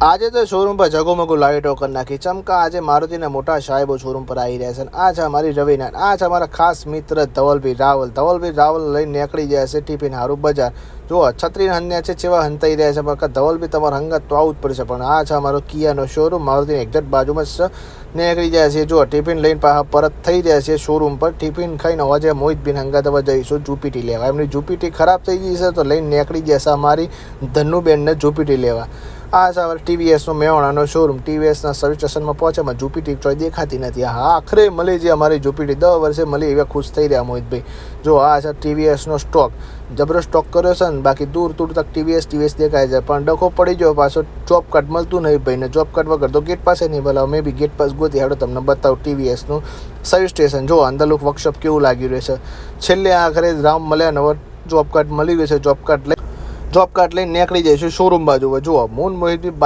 આજે તો શોરૂમ પર ઝગોમગો લાઇટો કરી નાખી ચમકા. આજે મારુતિના મોટા સાહેબો શોરૂમ પર આવી રહ્યા છે. આ છે અમારી રવિના, આ છે અમારા ખાસ મિત્ર ધવલભાઈ રાવલ લઈને નીકળી જાય છે ટિફિન હારું બજાર. જુઓ છત્રી હન્યા છે, ચેવા હંતાઈ રહ્યા છે. પણ ધવલભાઈ તમારા હંગાત તો આવું જ પડશે. પણ આ છે અમારો કિયાનો શોરૂમ, મારુતિની એક્ઝેક્ટ બાજુમાં જ નીકળી જાય છે. જુઓ ટિફિન લઈને પાછા પરત થઈ રહ્યા છે શોરૂમ પર. ટિફિન ખાઈને આજે મોહિતબીન હંગાત હવે જઈશું જુપીટી લેવા. એમની જુપીટી ખરાબ થઈ ગઈ છે તો લઈને નીકળી ગયા છે અમારી ધનુબેનને જુપીટી લેવા. આ છે અમારે ટીવીએસનો મેવાણાનો શોરૂમ. ટીવીએસના સર્વિસ સ્ટેશનમાં પહોંચ્યામાં જુપીટી ચોય દેખાતી નથી. હા આખરે મળી છે અમારી જુપીટી, 10 વર્ષે મળી. એવા ખુશ થઈ રહ્યા મોહિતભાઈ. જો આ છે ટીવીએસનો સ્ટોક, જબરો સ્ટોક કર્યો છે ને. બાકી દૂર દૂર તક ટીવીએસ દેખાય છે. પણ ડખો પડી ગયો પાછો, જોબ કાર્ડ મળતું નહીં ભાઈને. જોબ કાર્ડ વગર તો ગેટ પાસે નહીં બોલાવો. મેં બી ગેટ પાસ ગોતી હાડો તમને બતાવું ટીવીએસનું સર્વિસ સ્ટેશન. જો અંદર લુક વર્કશોપ કેવું લાગી રહ્યું છે. છેલ્લે આખરે રામ મળ્યા ને હવે જોબ કાર્ડ મળી ગયું છે. જોબ કાર્ડ લઈને નીકળી જઈશું શોરૂમ બાજુ. જુઓ મૂન મોહિતભાઈ